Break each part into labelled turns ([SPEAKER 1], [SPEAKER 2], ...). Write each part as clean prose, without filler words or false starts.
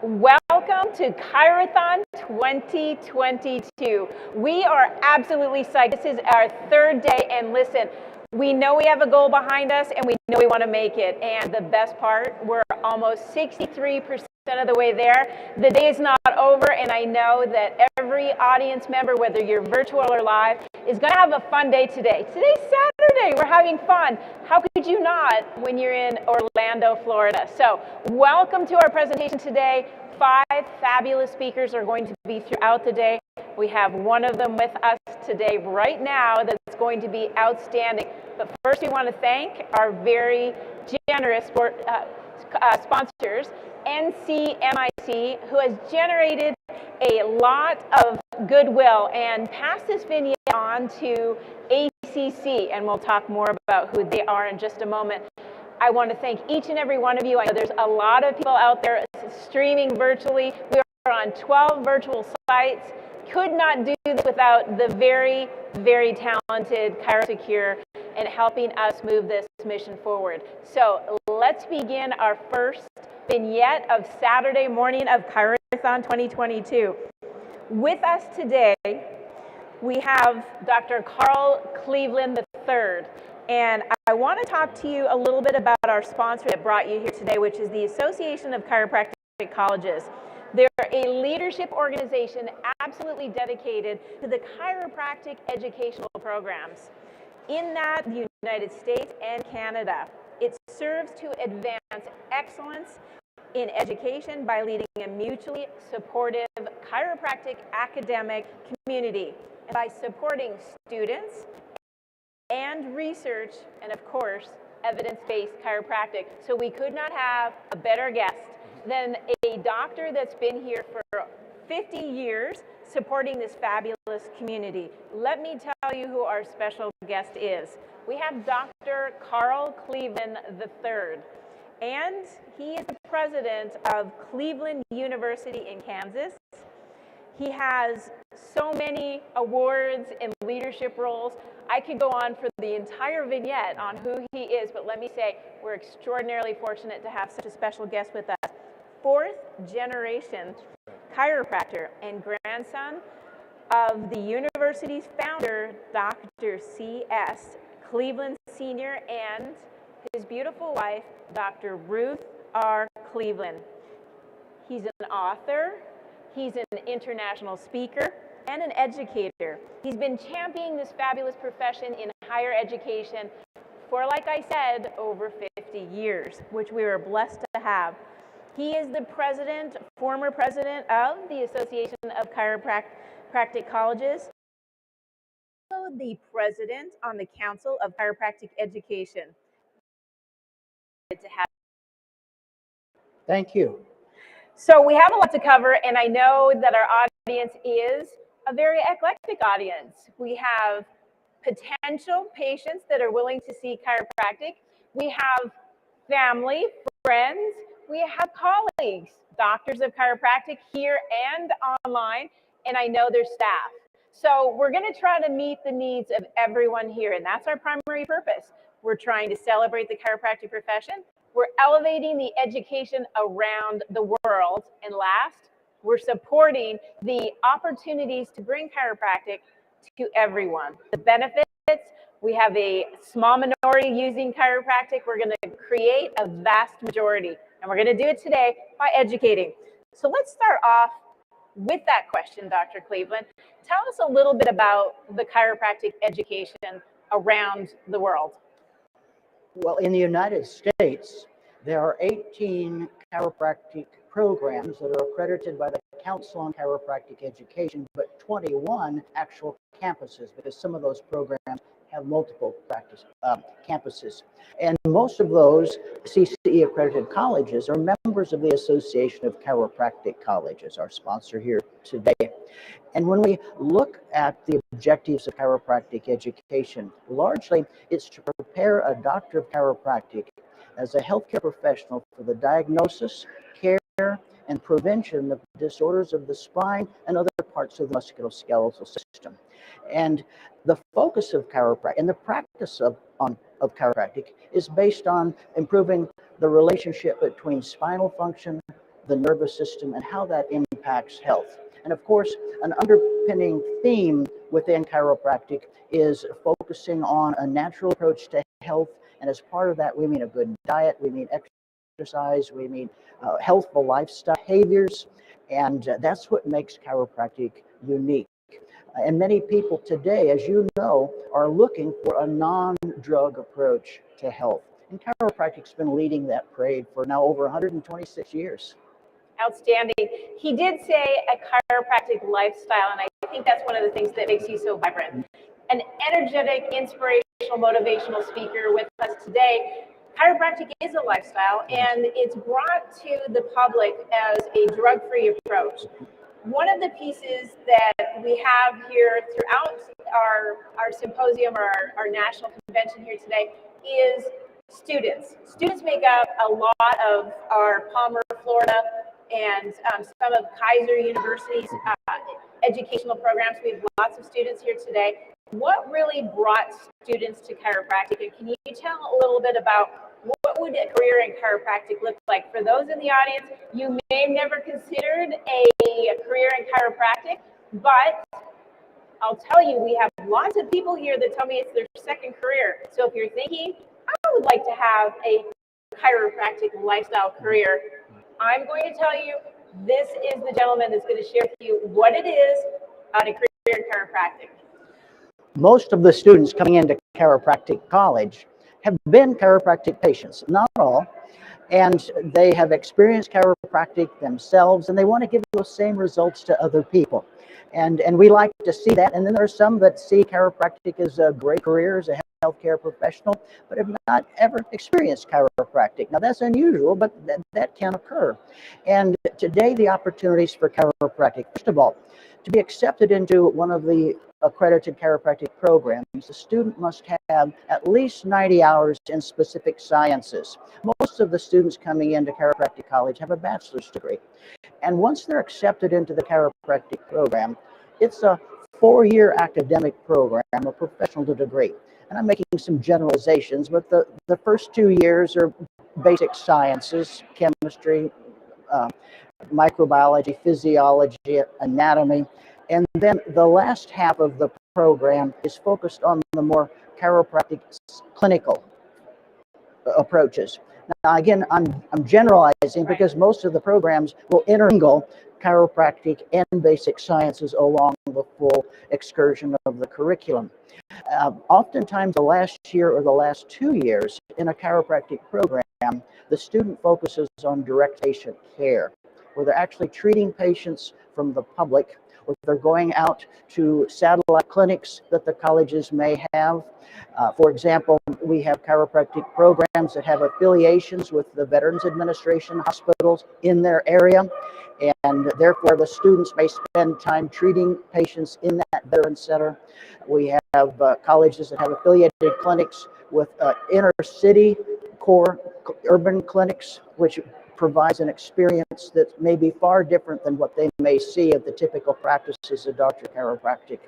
[SPEAKER 1] Welcome to ChiroThon 2022. We are absolutely psyched. This is our third day, and listen, we know we have a goal behind us, and we know we want to make it. And the best part, we're almost 63% of the way there. The day is not over, and I know that every audience member, whether you're virtual or live, is going to have a fun day today. Today's Saturday. We're having fun. How could you not when you're in Orlando, Florida? So welcome to our presentation today. 5 fabulous speakers are going to be throughout the day. We have one of them with us today right now that's going to be outstanding. But first, we want to thank our very generous sponsors, NCMIC, who has generated a lot of goodwill and passed this vignette on to ACC, and we'll talk more about who they are in just a moment. I want to thank each and every one of you. I know there's a lot of people out there streaming virtually. We are on 12 virtual sites. Could not do this without the very, very talented ChiroSecure and helping us move this mission forward. So let's begin our first vignette of Saturday morning of ChiroThon 2022. With us today, we have Dr. Carl Cleveland III. And I want to talk to you a little bit about our sponsor that brought you here today, which is the Association of Chiropractic Colleges. They're a leadership organization absolutely dedicated to the chiropractic educational programs in the United States and Canada. It serves to advance excellence in education by leading a mutually supportive chiropractic academic community and by supporting students and research, and of course, evidence-based chiropractic. So we could not have a better guest than a doctor that's been here for 50 years supporting this fabulous community. Let me tell you who our special guest is. We have Dr. Carl Cleveland III, and he is the president of Cleveland University in Kansas. He has so many awards and leadership roles. I could go on for the entire vignette on who he is, but let me say, we're extraordinarily fortunate to have such a special guest with us. 4th generation chiropractor and grandson of the university's founder, Dr. C.S. Cleveland Sr., and his beautiful wife, Dr. Ruth R. Cleveland. He's an author, he's an international speaker, and an educator. He's been championing this fabulous profession in higher education for, like I said, over 50 years, which we were blessed to have. He is the former president of the Association of Chiropractic Colleges, also the president on the Council of Chiropractic Education.
[SPEAKER 2] Thank you.
[SPEAKER 1] So we have a lot to cover, and I know that our audience is a very eclectic audience. We have potential patients that are willing to see chiropractic. We have family, friends. We have colleagues, doctors of chiropractic here and online, and I know their staff. So we're going to try to meet the needs of everyone here, and that's our primary purpose. We're trying to celebrate the chiropractic profession. We're elevating the education around the world, and last, we're supporting the opportunities to bring chiropractic to everyone. The benefits, we have a small minority using chiropractic. We're going to create a vast majority, and we're going to do it today by educating. So let's start off with that question, Dr. Cleveland. Tell us a little bit about the chiropractic education around the world.
[SPEAKER 2] Well, in the United States, there are 18 chiropractic programs that are accredited by the Council on Chiropractic Education, but 21 actual campuses, because some of those programs have multiple campuses. And most of those CCE accredited colleges are members of the Association of Chiropractic Colleges, our sponsor here today. And when we look at the objectives of chiropractic education, largely it's to prepare a doctor of chiropractic as a healthcare professional for the diagnosis, care, and prevention of disorders of the spine and other parts of the musculoskeletal system. And the focus of chiropractic and the practice of chiropractic is based on improving the relationship between spinal function, the nervous system and how that impacts health. And of course, an underpinning theme within chiropractic is focusing on a natural approach to health. And as part of that, we mean a good diet, we mean exercise, we mean healthful lifestyle behaviors. And that's what makes chiropractic unique. And many people today, as you know, are looking for a non-drug approach to health. And chiropractic's been leading that parade for now over 126 years.
[SPEAKER 1] Outstanding. He did say a chiropractic lifestyle, and I think that's one of the things that makes you so vibrant. An energetic, inspirational, motivational speaker with us today. Chiropractic is a lifestyle, and it's brought to the public as a drug-free approach. One of the pieces that we have here throughout our symposium or our national convention here today is students. Students make up a lot of our Palmer, Florida, and some of Kaiser University's educational programs. We have lots of students here today. What really brought students to chiropractic? And can you tell a little bit about what would a career in chiropractic look like? For those in the audience, you may have never considered a career in chiropractic, but I'll tell you, we have lots of people here that tell me it's their second career. So if you're thinking, I would like to have a chiropractic lifestyle career, I'm going to tell you, this is the gentleman that's going to share with you what it is on a career in chiropractic.
[SPEAKER 2] Most of the students coming into chiropractic college have been chiropractic patients, not all, and they have experienced chiropractic themselves, and they want to give those same results to other people. And we like to see that. And then there are some that see chiropractic as a great career as a healthcare professional, but have not ever experienced chiropractic. Now that's unusual, but that can occur. And today the opportunities for chiropractic, first of all, to be accepted into one of the accredited chiropractic programs, the student must have at least 90 hours in specific sciences. Most of the students coming into chiropractic college have a bachelor's degree. And once they're accepted into the chiropractic program, it's a 4-year academic program, a professional degree. And I'm making some generalizations, but the first 2 years are basic sciences, chemistry, microbiology, physiology, anatomy. And then the last half of the program is focused on the more chiropractic clinical approaches. Now, again, I'm generalizing because most of the programs will intermingle chiropractic and basic sciences along the full excursion of the curriculum. Oftentimes, the last year or the last 2 years in a chiropractic program, the student focuses on direct patient care, where they're actually treating patients from the public, or they're going out to satellite clinics that the colleges may have. For example, we have chiropractic programs that have affiliations with the Veterans Administration hospitals in their area, and therefore the students may spend time treating patients in that veteran center. We have colleges that have affiliated clinics with inner city core urban clinics, which provides an experience that may be far different than what they may see of the typical practices of Dr. Chiropractic.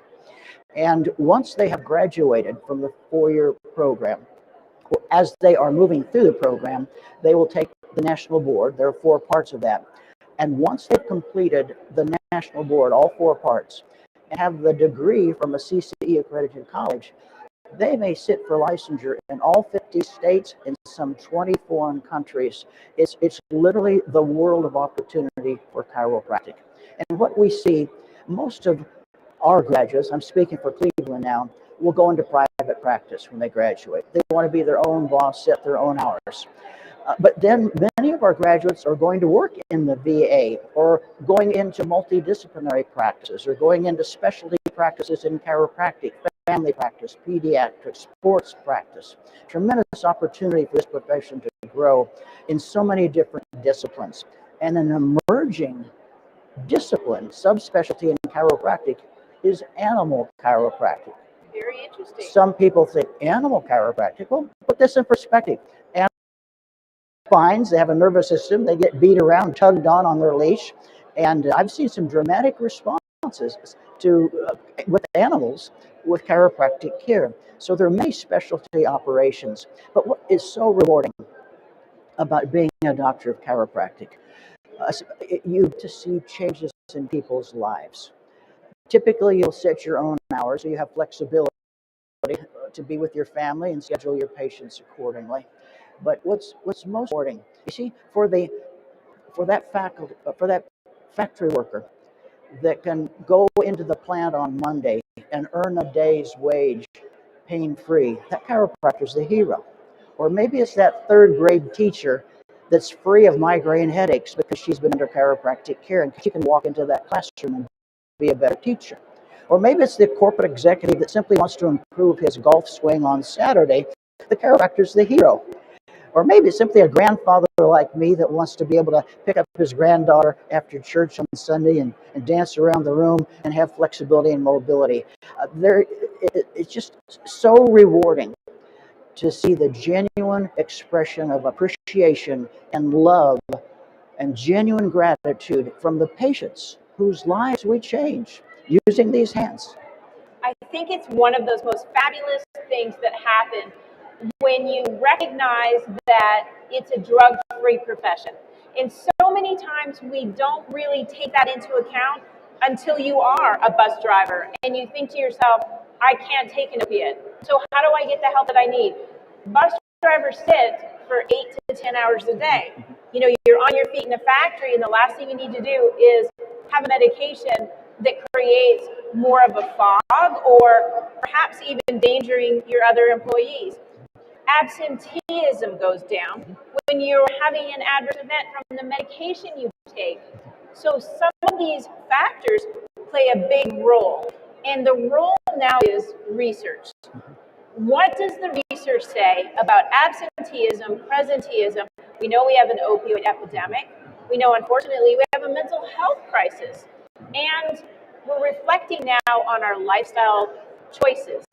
[SPEAKER 2] And once they have graduated from the 4-year program, as they are moving through the program, they will take the national board. There are 4 parts of that. And once they've completed the national board, all 4 parts, and have the degree from a CCE accredited college, they may sit for licensure in all 50 states in some 20 foreign countries. It's literally the world of opportunity for chiropractic. And what we see, most of our graduates, I'm speaking for Cleveland now, will go into private practice when they graduate. They want to be their own boss, set their own hours. But then many of our graduates are going to work in the VA, or going into multidisciplinary practices, or going into specialty practices in chiropractic, family practice, pediatrics, sports practice. Tremendous opportunity for this profession to grow in so many different disciplines. And an emerging discipline, subspecialty in chiropractic, is animal chiropractic.
[SPEAKER 1] Very interesting.
[SPEAKER 2] Some people think animal chiropractic. Well, put this in perspective. Animal spines, they have a nervous system, they get beat around, tugged on their leash, and I've seen some dramatic responses to with animals with chiropractic care. So there are many specialty operations, but what is so rewarding about being a doctor of chiropractic, You to see changes in people's lives. Typically, you'll set your own hours, so you have flexibility to be with your family and schedule your patients accordingly. But what's most important, you see, for that factory worker that can go into the plant on Monday and earn a day's wage pain-free, that chiropractor's the hero. Or maybe it's that third grade teacher that's free of migraine headaches because she's been under chiropractic care and she can walk into that classroom and be a better teacher. Or maybe it's the corporate executive that simply wants to improve his golf swing on Saturday. The chiropractor's the hero. Or maybe it's simply a grandfather like me that wants to be able to pick up his granddaughter after church on Sunday and dance around the room and have flexibility and mobility. It's just so rewarding to see the genuine expression of appreciation and love and genuine gratitude from the patients whose lives we change using these hands.
[SPEAKER 1] I think it's one of those most fabulous things that happen when you recognize that it's a drug-free profession. And so many times we don't really take that into account until you are a bus driver and you think to yourself, I can't take an opiate. So how do I get the help that I need? Bus drivers sit for 8 to 10 hours a day. You know, you're on your feet in a factory and the last thing you need to do is have a medication that creates more of a fog or perhaps even endangering your other employees. Absenteeism goes down when you're having an adverse event from the medication you take. So some of these factors play a big role. And the role now is research. What does the research say about absenteeism, presenteeism? We know we have an opioid epidemic. We know, unfortunately, we have a mental health crisis. And we're reflecting now on our lifestyle choices.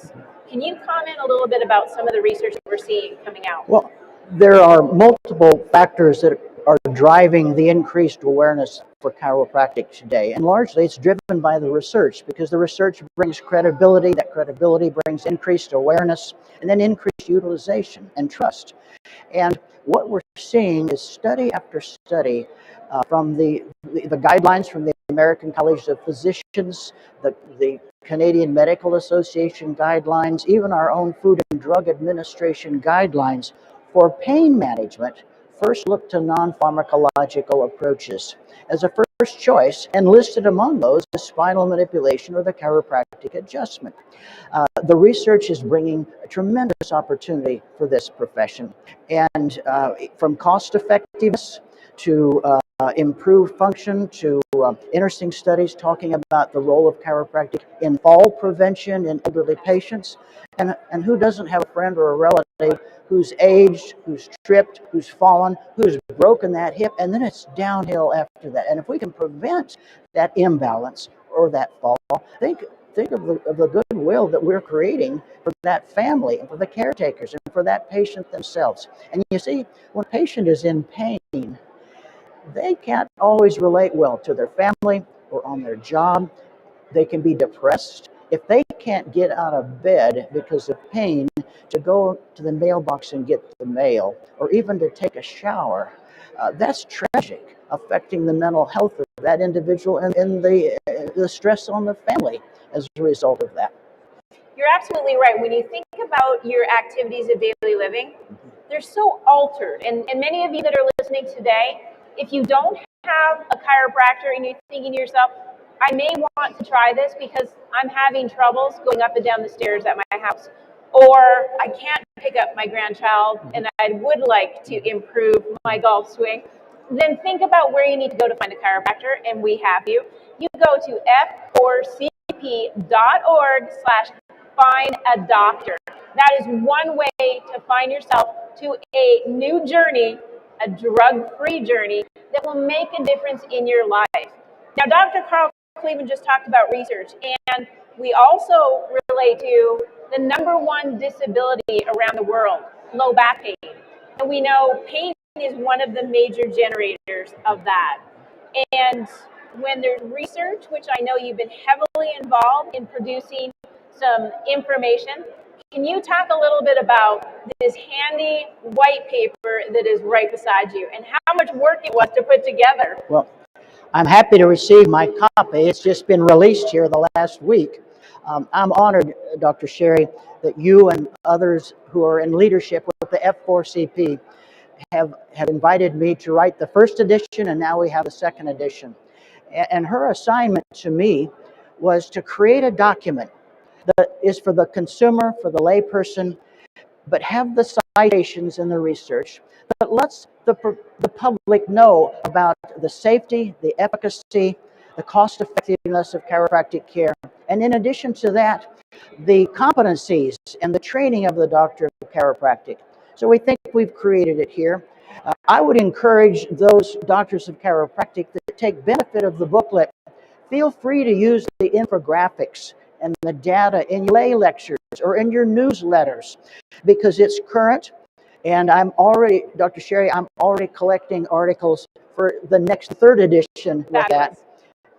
[SPEAKER 1] Can you comment a little bit about some of the research that we're seeing coming out?
[SPEAKER 2] Well, there are multiple factors that are driving the increased awareness for chiropractic today. And largely it's driven by the research because the research brings credibility. That credibility brings increased awareness and then increased utilization and trust. And what we're seeing is study after study from the guidelines from the American College of Physicians, the Canadian Medical Association guidelines, even our own Food and Drug Administration guidelines for pain management. First look to non-pharmacological approaches as a first choice, and listed among those is spinal manipulation or the chiropractic adjustment. The research is bringing a tremendous opportunity for this profession, and from cost effectiveness to improved function to interesting studies talking about the role of chiropractic in fall prevention in elderly patients. And who doesn't have a friend or a relative who's aged, who's tripped, who's fallen, who's broken that hip, and then it's downhill after that. And if we can prevent that imbalance or that fall, think of the goodwill that we're creating for that family and for the caretakers and for that patient themselves. And you see, when a patient is in pain, they can't always relate well to their family or on their job. They can be depressed. If they can't get out of bed because of pain to go to the mailbox and get the mail, or even to take a shower, that's tragic, affecting the mental health of that individual and the stress on the family as a result of that.
[SPEAKER 1] You're absolutely right. When you think about your activities of daily living, they're so altered. And many of you that are listening today, if you don't have a chiropractor and you're thinking to yourself, I may want to try this because I'm having troubles going up and down the stairs at my house, or I can't pick up my grandchild and I would like to improve my golf swing, then think about where you need to go to find a chiropractor, and we have you. You go to f4cp.org/find-a-doctor. That is one way to find yourself to a new journey, a drug-free journey that will make a difference in your life. Now, Dr. Carl Cleveland just talked about research, and we also relate to the #1 disability around the world, low back pain. And we know pain is one of the major generators of that. And when there's research, which I know you've been heavily involved in producing some information, Can you talk a little bit about this handy white paper that is right beside you and how much work it was to put together?
[SPEAKER 2] Well, I'm happy to receive my copy. It's just been released here the last week. I'm honored, Dr. Sherry, that you and others who are in leadership with the F4CP have invited me to write the first edition, and now we have the second edition. And her assignment to me was to create a document that is for the consumer, for the layperson, but have the citations and the research that lets the public know about the safety, the efficacy, the cost effectiveness of chiropractic care. And in addition to that, the competencies and the training of the doctor of chiropractic. So we think we've created it here. I would encourage those doctors of chiropractic that take benefit of the booklet, feel free to use the infographics and the data in your lay lectures or in your newsletters, because it's current. And I'm already, Dr. Sherry, I'm already collecting articles for the next third edition with that.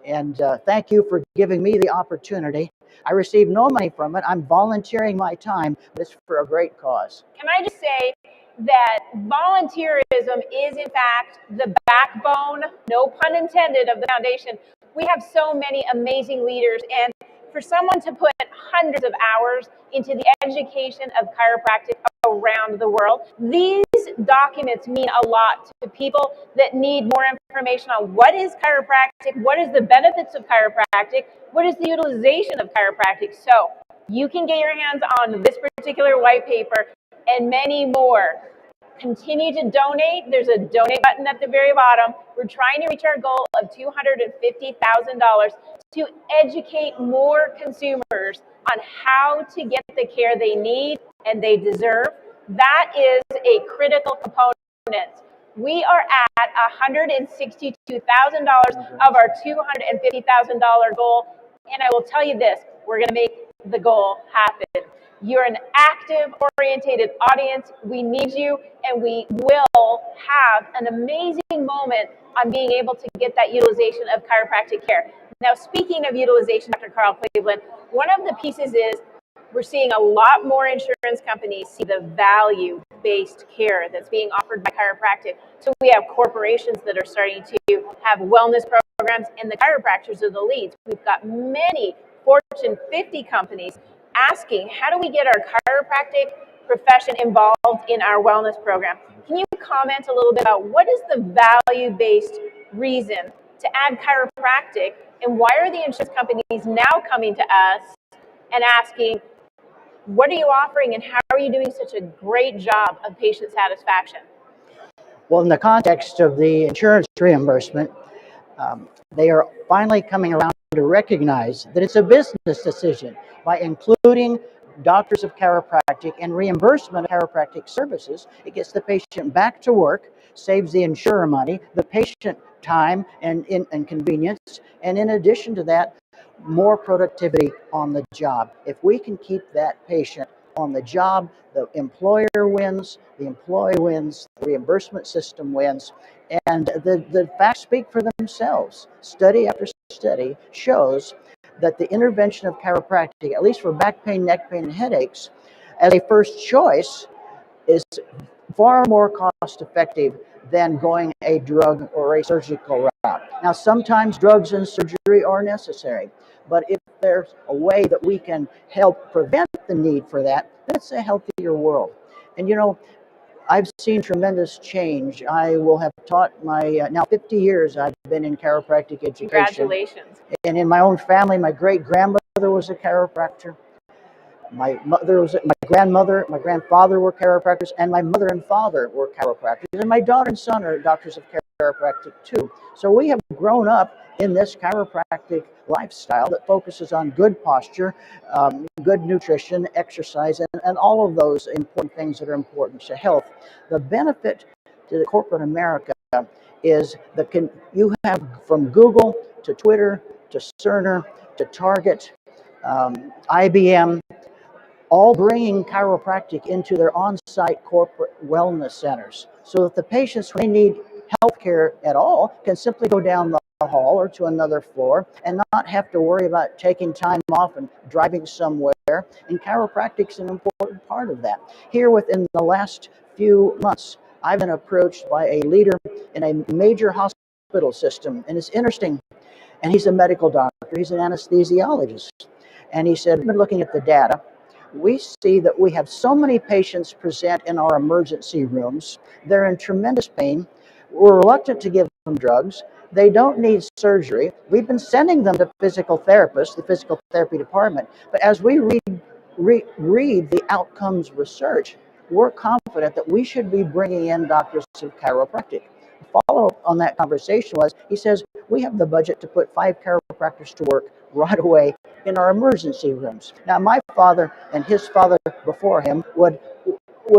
[SPEAKER 2] And thank you for giving me the opportunity. I receive no money from it. I'm volunteering my time, but it's for a great cause.
[SPEAKER 1] Can I just say that volunteerism is, in fact, the backbone, no pun intended, of the foundation. We have so many amazing leaders, and for someone to put hundreds of hours into the education of chiropractic around the world, these documents mean a lot to people that need more information on what is chiropractic, what is the benefits of chiropractic, what is the utilization of chiropractic. So you can get your hands on this particular white paper and many more. Continue to donate. There's a donate button at the very bottom. We're trying to reach our goal of $250,000 to educate more consumers on how to get the care they need and they deserve. That is a critical component. We are at $162,000 of our $250,000 goal, and I will tell you this, we're going to make the goal happen. You're an active, orientated audience. We need you, and we will have an amazing moment on being able to get that utilization of chiropractic care. Now, speaking of utilization, Dr. Carl Cleveland, one of the pieces is we're seeing a lot more insurance companies see the value-based care that's being offered by chiropractic. So we have corporations that are starting to have wellness programs, and the chiropractors are the leads. We've got many Fortune 50 companies asking, how do we get our chiropractic profession involved in our wellness program? Can you comment a little bit about what is the value-based reason to add chiropractic, and why are the insurance companies now coming to us and asking, what are you offering and how are you doing such a great job of patient satisfaction?
[SPEAKER 2] Well, in the context of the insurance reimbursement, they are finally coming around to recognize that it's a business decision. By including doctors of chiropractic and reimbursement of chiropractic services, it gets the patient back to work, saves the insurer money, the patient time and convenience, and in addition to that, more productivity on the job. If we can keep that patient on the job, the employer wins, the employee wins, the reimbursement system wins, and the facts speak for themselves. Study after study shows that the intervention of chiropractic, at least for back pain, neck pain, and headaches, as a first choice, is far more cost effective than going a drug or a surgical route. Now, sometimes drugs and surgery are necessary, but if there's a way that we can help prevent the need for that, that's a healthier world. And you know, I've seen tremendous change. I will have taught my, now 50 years I've been in chiropractic education.
[SPEAKER 1] Congratulations.
[SPEAKER 2] And in my own family, my great-grandmother was a chiropractor. My grandmother, my grandfather were chiropractors, and my mother and father were chiropractors. And my daughter and son are doctors of chiropractic too. So we have grown up in this chiropractic lifestyle that focuses on good posture, good nutrition, exercise, and all of those important things that are important to health. The benefit to the corporate America is you have from Google to Twitter to Cerner to Target, IBM, all bringing chiropractic into their on-site corporate wellness centers so that the patients, when they need health care at all, can simply go down the hall or to another floor and not have to worry about taking time off and driving somewhere. And chiropractic's an important part of that. Here within the last few months, I've been approached by a leader in a major hospital system, and it's interesting. And he's a medical doctor, he's an anesthesiologist. And he said, "I've been looking at the data. We see that we have so many patients present in our emergency rooms. They're in tremendous pain. We're reluctant to give them drugs. They don't need surgery. We've been sending them to physical therapists, the physical therapy department. But as we read the outcomes research, we're confident that we should be bringing in doctors of chiropractic." Follow-up on that conversation was, he says, "We have the budget to put 5 chiropractors to work right away in our emergency rooms." Now, my father and his father before him would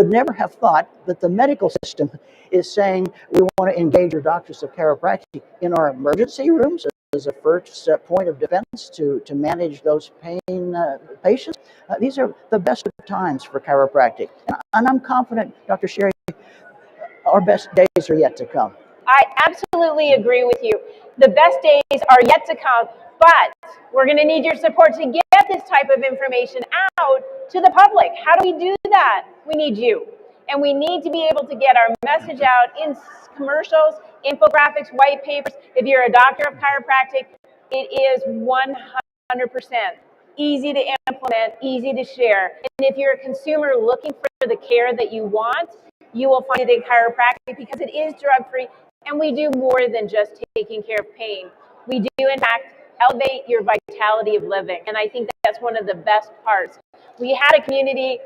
[SPEAKER 2] never have thought that the medical system is saying we want to engage our doctors of chiropractic in our emergency rooms as a first point of defense to manage those pain patients. These are the best of times for chiropractic. And I'm confident, Dr. Sherry, our best days are yet to come.
[SPEAKER 1] I absolutely agree with you. The best days are yet to come, but we're going to need your support to get this type of information out to the public. How do we do that? We need you. And we need to be able to get our message out in commercials, infographics, white papers. If you're a doctor of chiropractic, it is 100% easy to implement, easy to share. And if you're a consumer looking for the care that you want, you will find it in chiropractic because it is drug-free, and we do more than just taking care of pain. We do, in fact, elevate your vitality of living, and I think that's one of the best parts. We had a comedian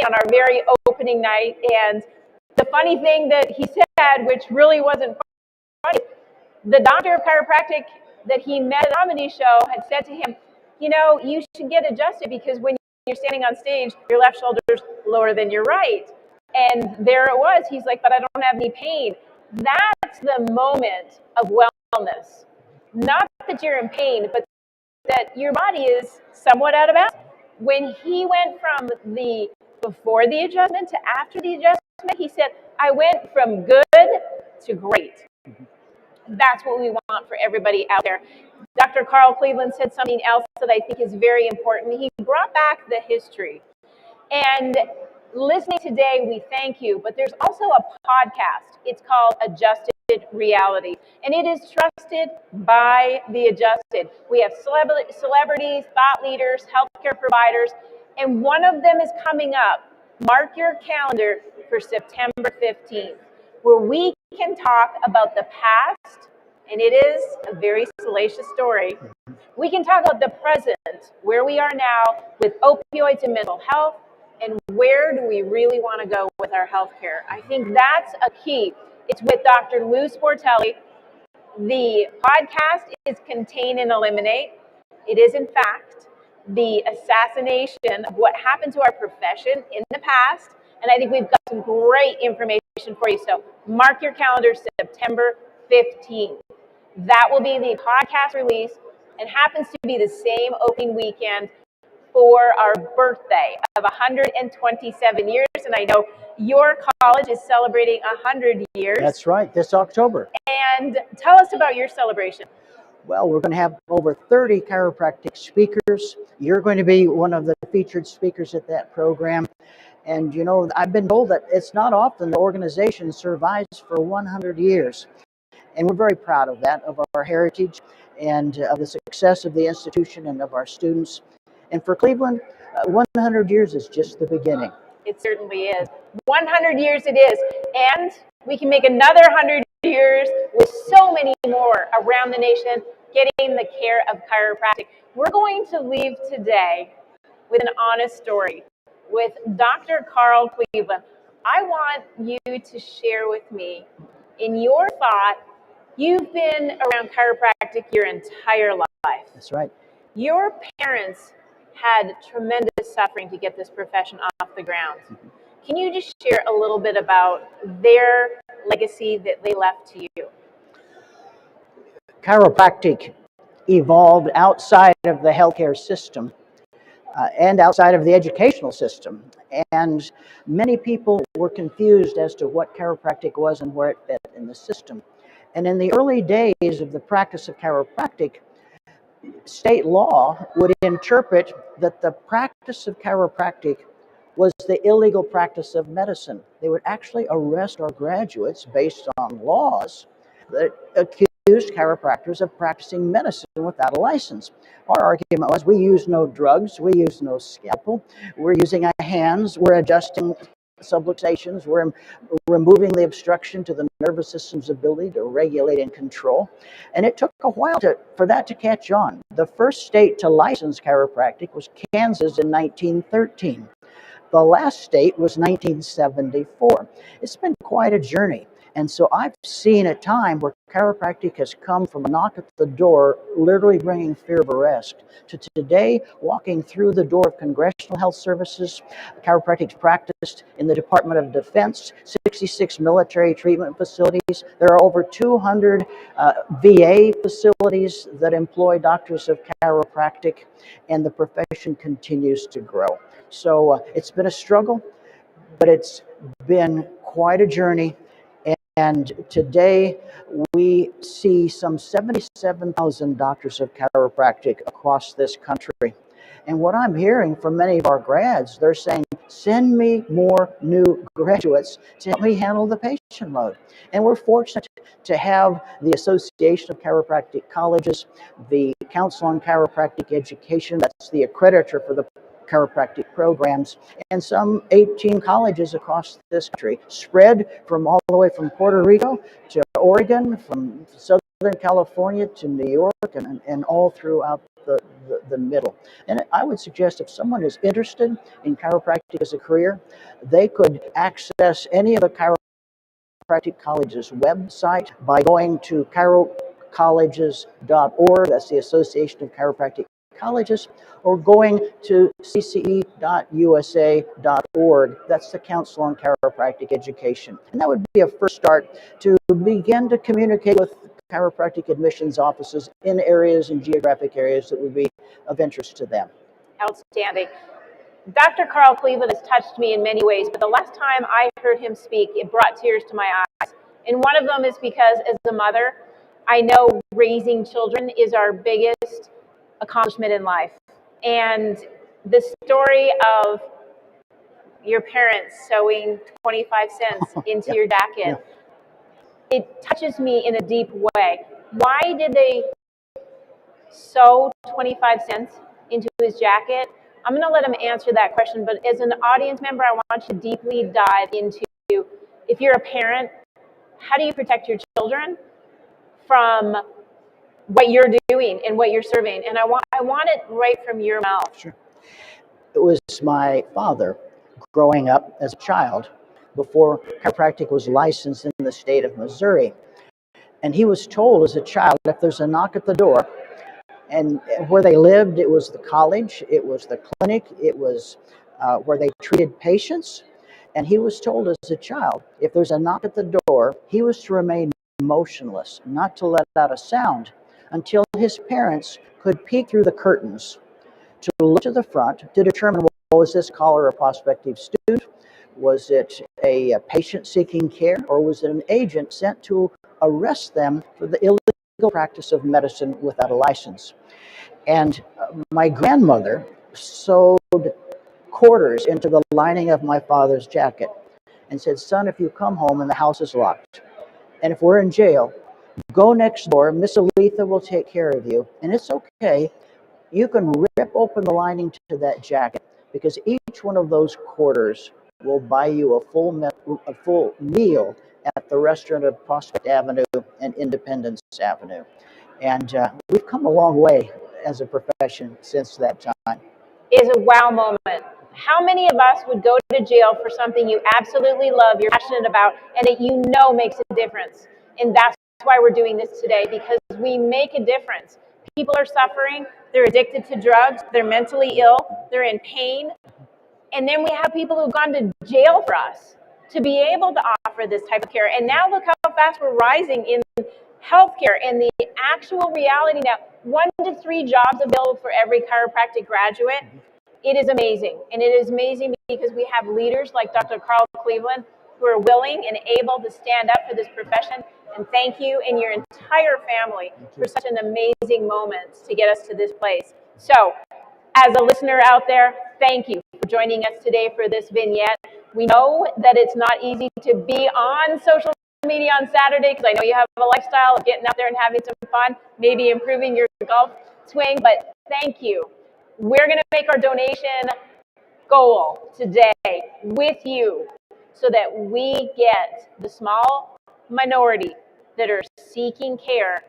[SPEAKER 1] on our very opening night, and the funny thing that he said, which really wasn't funny, the doctor of chiropractic that he met at the comedy show had said to him, "You know, you should get adjusted because when you're standing on stage, your left shoulder's lower than your right." And there it was. He's like, "But I don't have any pain." That's the moment of wellness. Not that you're in pain, but that your body is somewhat out of balance. When he went from the before the adjustment to after the adjustment, he said, "I went from good to great." That's what we want for everybody out there. Dr. Carl Cleveland said something else that I think is very important. He brought back the history. And listening today, we thank you. But there's also a podcast. It's called Adjusted Reality. And it is trusted by the adjusted. We have celebrities, thought leaders, healthcare providers. And one of them is coming up. Mark your calendar for September 15th, where we can talk about the past. And it is a very salacious story. We can talk about the present, where we are now with opioids and mental health, and where do we really want to go with our healthcare. I think that's a key. It's with Dr. Lou Sportelli. The podcast is Contain and Eliminate. It is, in fact, the assassination of what happened to our profession in the past, and I think we've got some great information for you. So mark your calendar, September 15th. That will be the podcast release, and happens to be the same opening weekend for our birthday of 127 years. And I know your college is celebrating 100 years.
[SPEAKER 2] That's right, this October.
[SPEAKER 1] And tell us about your celebration.
[SPEAKER 2] Well, we're going to have over 30 chiropractic speakers. You're going to be one of the featured speakers at that program. And, you know, I've been told that it's not often the organization survives for 100 years. And we're very proud of that, of our heritage and of the success of the institution and of our students. And for Cleveland, 100 years is just the beginning.
[SPEAKER 1] It certainly is. 100 years it is. And we can make another 100 years with so many more around the nation getting the care of chiropractic. We're going to leave today with an honest story with Dr. Carl Cleveland. I want you to share with me, in your thought, you've been around chiropractic your entire life.
[SPEAKER 2] That's right.
[SPEAKER 1] Your parents had tremendous suffering to get this profession off the ground. Can you just share a little bit about their legacy that they left to you?
[SPEAKER 2] Chiropractic evolved outside of the healthcare system and outside of the educational system. And many people were confused as to what chiropractic was and where it fit in the system. And in the early days of the practice of chiropractic, state law would interpret that the practice of chiropractic was the illegal practice of medicine. They would actually arrest our graduates based on laws that accused chiropractors of practicing medicine without a license. Our argument was we use no drugs, we use no scalpel, we're using our hands, we're adjusting subluxations, we're removing the obstruction to the nervous system's ability to regulate and control. And it took a while for that to catch on. The first state to license chiropractic was Kansas in 1913. The last state was 1974. It's been quite a journey. And so I've seen a time where chiropractic has come from a knock at the door, literally bringing fear of arrest, to today walking through the door of Congressional Health Services. Chiropractic is practiced in the Department of Defense, 66 military treatment facilities. There are over 200 VA facilities that employ doctors of chiropractic, and the profession continues to grow. So it's been a struggle, but it's been quite a journey. And today we see some 77,000 doctors of chiropractic across this country. And what I'm hearing from many of our grads, they're saying, send me more new graduates to help me handle the patient load. And we're fortunate to have the Association of Chiropractic Colleges, the Council on Chiropractic Education, that's the accreditor for the chiropractic programs, and some 18 colleges across this country, spread from all the way from Puerto Rico to Oregon, from Southern California to New York, and all throughout the middle. And I would suggest if someone is interested in chiropractic as a career, they could access any of the chiropractic colleges' website by going to chirocolleges.org, that's the Association of Chiropractic Colleges, or going to cce.usa.org, that's the Council on Chiropractic Education. And that would be a first start to begin to communicate with chiropractic admissions offices in areas and geographic areas that would be of interest to them.
[SPEAKER 1] Outstanding. Dr. Carl Cleveland has touched me in many ways, but the last time I heard him speak, it brought tears to my eyes. And one of them is because as a mother, I know raising children is our biggest accomplishment in life. And the story of your parents sewing 25 cents into your jacket, it touches me in a deep way. Why did they sew 25 cents into his jacket? I'm going to let him answer that question, but as an audience member, I want you to deeply dive into, if you're a parent, how do you protect your children from what you're doing and what you're serving? And I want it right from your mouth.
[SPEAKER 2] Sure. It was my father growing up as a child before chiropractic was licensed in the state of Missouri. And he was told as a child, if there's a knock at the door, and where they lived, it was the college, it was the clinic, it was where they treated patients. And he was told as a child, if there's a knock at the door, he was to remain motionless, not to let out a sound until his parents could peek through the curtains to look to the front to determine, well, was this caller a prospective student? Was it a patient seeking care? Or was it an agent sent to arrest them for the illegal practice of medicine without a license? And my grandmother sewed quarters into the lining of my father's jacket and said, son, if you come home and the house is locked, and if we're in jail, go next door, Miss Aletha will take care of you, and it's okay. You can rip open the lining to that jacket, because each one of those quarters will buy you a full meal at the restaurant of Prospect Avenue and Independence Avenue. And we've come a long way as a profession since that time.
[SPEAKER 1] Is a wow moment. How many of us would go to jail for something you absolutely love, you're passionate about, and that you know makes a difference? And that's why we're doing this today, because we make a difference. People are suffering, they're addicted to drugs, they're mentally ill, they're in pain. And then we have people who've gone to jail for us to be able to offer this type of care. And now look how fast we're rising in healthcare and the actual reality now. 1 to 3 jobs available for every chiropractic graduate. It is amazing. And it is amazing because we have leaders like Dr. Carl Cleveland who are willing and able to stand up for this profession. And thank you and your entire family for such an amazing moment to get us to this place. So, as a listener out there, thank you for joining us today for this vignette. We know that it's not easy to be on social media on Saturday, because I know you have a lifestyle of getting out there and having some fun, maybe improving your golf swing, but thank you. We're going to make our donation goal today with you so that we get the small minority that are seeking care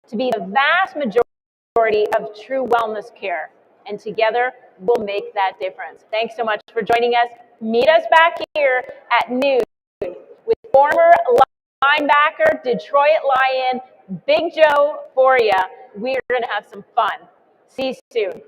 [SPEAKER 1] to be the vast majority of true wellness care. And together, we'll make that difference. Thanks so much for joining us. Meet us back here at noon with former linebacker, Detroit Lion, Big Joe Foria. We're going to have some fun. See you soon.